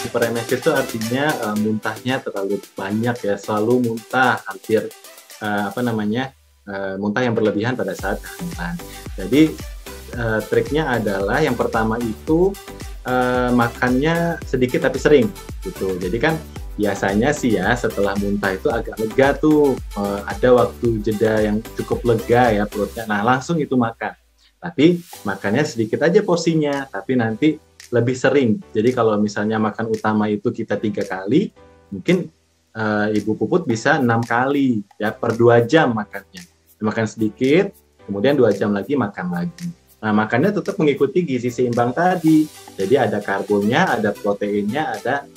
hiperemesis itu artinya muntahnya terlalu banyak ya, selalu muntah, hampir muntah yang berlebihan pada saat kehamilan. Jadi triknya adalah yang pertama itu makannya sedikit tapi sering gitu. Jadi kan biasanya sih ya setelah muntah itu agak lega tuh, ada waktu jeda yang cukup lega ya perutnya. Nah langsung itu makan. Tapi makannya sedikit aja porsinya, tapi nanti lebih sering. Jadi kalau misalnya makan utama itu kita 3 kali, mungkin Ibu Puput bisa 6 kali ya per 2 jam makannya. Makan sedikit, kemudian 2 jam lagi makan lagi. Nah makannya tetap mengikuti gizi seimbang tadi. Jadi ada karbonnya, ada proteinnya, ada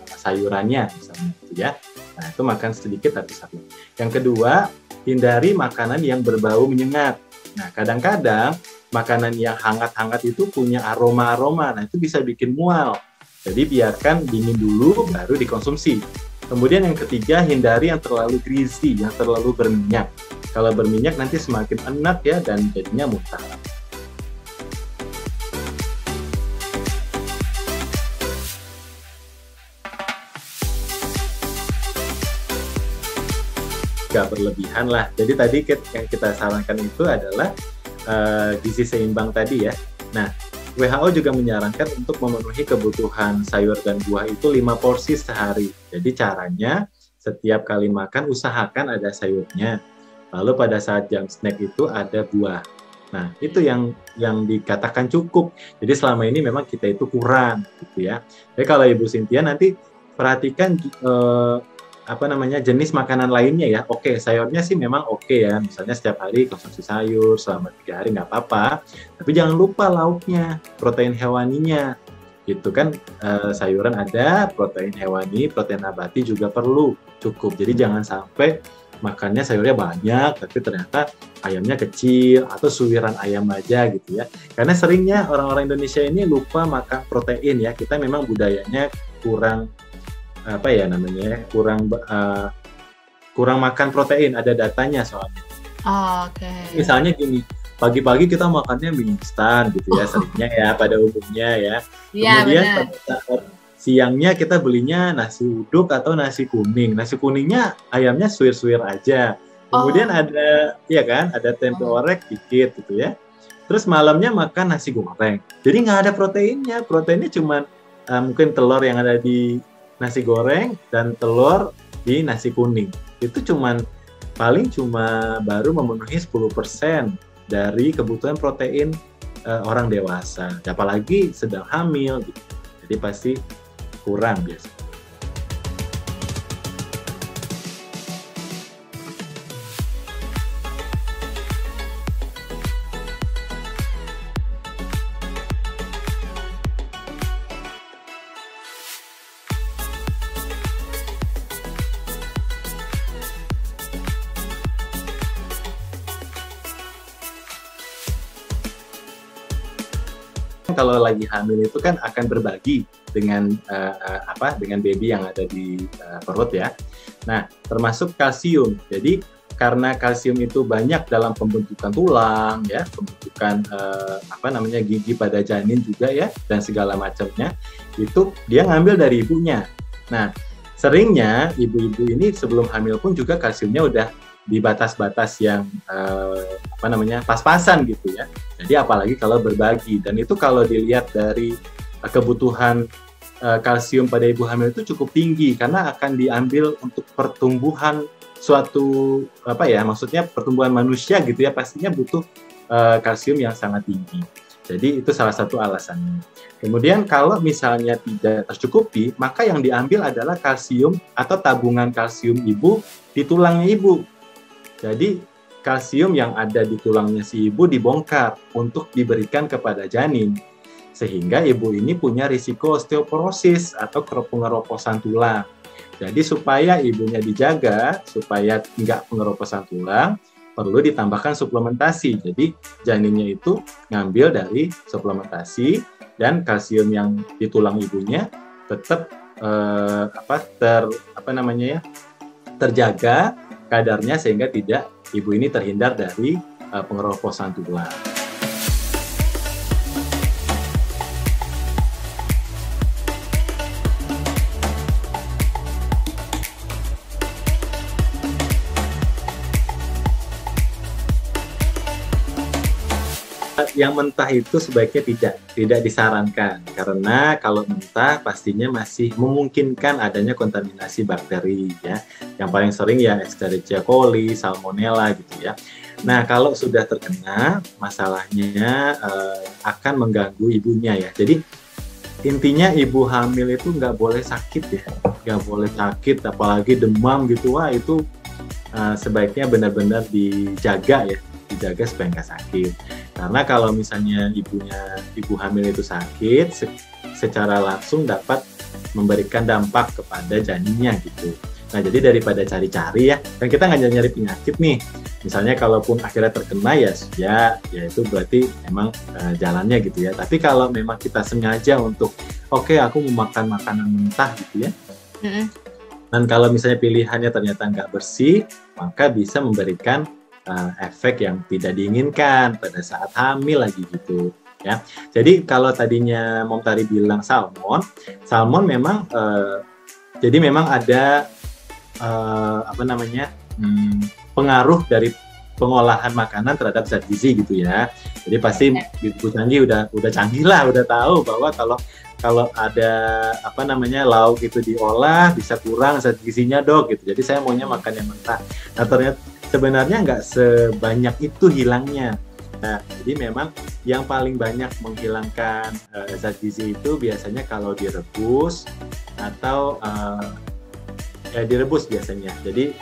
sayurannya misalnya gitu ya. Nah itu makan sedikit tapi sering. Yang kedua, hindari makanan yang berbau menyengat. Nah, kadang-kadang makanan yang hangat-hangat itu punya aroma-aroma, nah itu bisa bikin mual. Jadi biarkan dingin dulu, baru dikonsumsi. Kemudian yang ketiga, hindari yang terlalu greasy, yang terlalu berminyak. Kalau berminyak nanti semakin enak ya, dan jadinya muntah. Gak berlebihan lah. Jadi tadi yang kita sarankan itu adalah gizi seimbang tadi ya. Nah, WHO juga menyarankan untuk memenuhi kebutuhan sayur dan buah itu 5 porsi sehari. Jadi caranya setiap kali makan usahakan ada sayurnya. Lalu pada saat jam snack itu ada buah. Nah, itu yang dikatakan cukup. Jadi selama ini memang kita itu kurang gitu ya. Jadi kalau Ibu Cynthia nanti perhatikan jenis makanan lainnya ya. Oke, sayurnya sih memang oke ya, misalnya setiap hari konsumsi sayur selama 3 hari nggak apa-apa, tapi jangan lupa lauknya, protein hewaninya gitu kan. Sayuran ada, protein hewani, protein nabati juga perlu cukup. Jadi jangan sampai makannya sayurnya banyak tapi ternyata ayamnya kecil atau suwiran ayam aja gitu ya. Karena seringnya orang-orang Indonesia ini lupa makan protein ya. Kita memang budayanya kurang kurang makan protein, ada datanya soalnya. Oke. Misalnya gini, pagi-pagi kita makannya mie instan gitu ya, seringnya ya pada umumnya ya. Kemudian pada saat siangnya kita belinya nasi uduk atau nasi kuning. Nasi kuningnya ayamnya suwir-suwir aja. Kemudian ada tempe orek dikit gitu ya. Terus malamnya makan nasi goreng. Jadi nggak ada proteinnya. Proteinnya cuma mungkin telur yang ada di nasi goreng dan telur di nasi kuning. Itu paling cuma baru memenuhi 10% dari kebutuhan protein orang dewasa. Apalagi sedang hamil gitu. Jadi pasti kurang biasanya. Kalau lagi hamil itu kan akan berbagi dengan baby yang ada di perut ya. Nah, termasuk kalsium. Jadi karena kalsium itu banyak dalam pembentukan tulang ya, pembentukan gigi pada janin juga ya, dan segala macamnya, itu dia ngambil dari ibunya. Nah, seringnya ibu-ibu ini sebelum hamil pun juga kalsiumnya udah di batas-batas yang pas-pasan gitu ya. Jadi apalagi kalau berbagi, dan itu kalau dilihat dari kebutuhan kalsium pada ibu hamil itu cukup tinggi karena akan diambil untuk pertumbuhan suatu maksudnya pertumbuhan manusia gitu ya, pastinya butuh kalsium yang sangat tinggi. Jadi itu salah satu alasannya. Kemudian kalau misalnya tidak tercukupi, maka yang diambil adalah kalsium atau tabungan kalsium ibu di tulangnya ibu. Jadi kalsium yang ada di tulangnya si ibu dibongkar untuk diberikan kepada janin. Sehingga ibu ini punya risiko osteoporosis atau pengeroposan tulang. Jadi supaya ibunya dijaga, supaya nggak pengeroposan tulang, perlu ditambahkan suplementasi. Jadi janinnya itu ngambil dari suplementasi, dan kalsium yang di tulang ibunya tetap terjaga kadarnya sehingga ibu ini terhindar dari pengeroposan tulang. Yang mentah itu sebaiknya tidak disarankan karena kalau mentah pastinya masih memungkinkan adanya kontaminasi bakteri ya. Yang paling sering ya Escherichia coli, Salmonella gitu ya. Nah, kalau sudah terkena, masalahnya akan mengganggu ibunya ya. Jadi intinya ibu hamil itu nggak boleh sakit ya, nggak boleh sakit, apalagi demam gitu. Wah itu sebaiknya benar-benar dijaga ya, dijaga supaya nggak sakit. Karena kalau misalnya ibu hamil itu sakit, secara langsung dapat memberikan dampak kepada janinnya gitu. Nah jadi daripada cari-cari ya, kan kita nggak nyari penyakit nih. Misalnya kalaupun akhirnya terkena ya itu berarti memang jalannya gitu ya. Tapi kalau memang kita sengaja untuk oke, aku mau makan makanan mentah gitu ya. Dan kalau misalnya pilihannya ternyata nggak bersih, maka bisa memberikan efek yang tidak diinginkan pada saat hamil lagi gitu ya. Jadi kalau tadinya Mom tadi bilang salmon memang jadi memang ada pengaruh dari pengolahan makanan terhadap zat gizi gitu ya. Jadi pasti Ibu Canggih udah canggih lah, udah tahu bahwa kalau ada lauk itu diolah bisa kurang zat gizinya dok gitu. Jadi saya maunya makan yang mentah. Nah ternyata sebenarnya nggak sebanyak itu hilangnya. Nah, jadi memang yang paling banyak menghilangkan zat gizi itu biasanya kalau direbus atau direbus biasanya. Jadi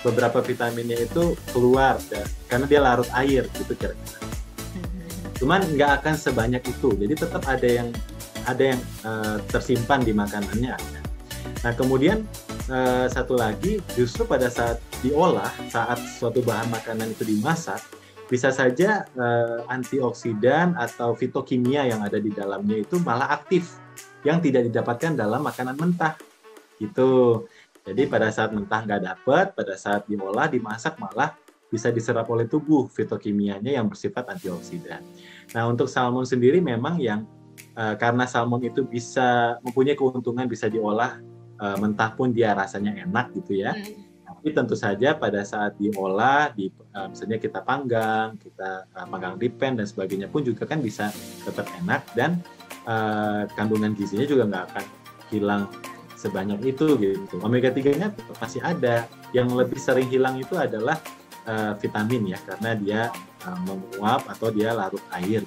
beberapa vitaminnya itu keluar karena dia larut air gitu kira-kira. Cuman nggak akan sebanyak itu. Jadi tetap ada yang tersimpan di makanannya. Nah kemudian satu lagi justru pada saat diolah, saat suatu bahan makanan itu dimasak, bisa saja antioksidan atau fitokimia yang ada di dalamnya itu malah aktif yang tidak didapatkan dalam makanan mentah gitu. Jadi pada saat mentah nggak dapat, pada saat diolah, dimasak malah bisa diserap oleh tubuh fitokimianya yang bersifat antioksidan. Nah untuk salmon sendiri memang yang karena salmon itu bisa mempunyai keuntungan bisa diolah mentah pun dia rasanya enak gitu ya. Tapi tentu saja pada saat diolah, misalnya kita panggang di pan dan sebagainya pun juga kan bisa tetap enak dan kandungan gizinya juga nggak akan hilang sebanyak itu gitu. Omega 3-nya masih ada. Yang lebih sering hilang itu adalah vitamin ya, karena dia menguap atau dia larut air.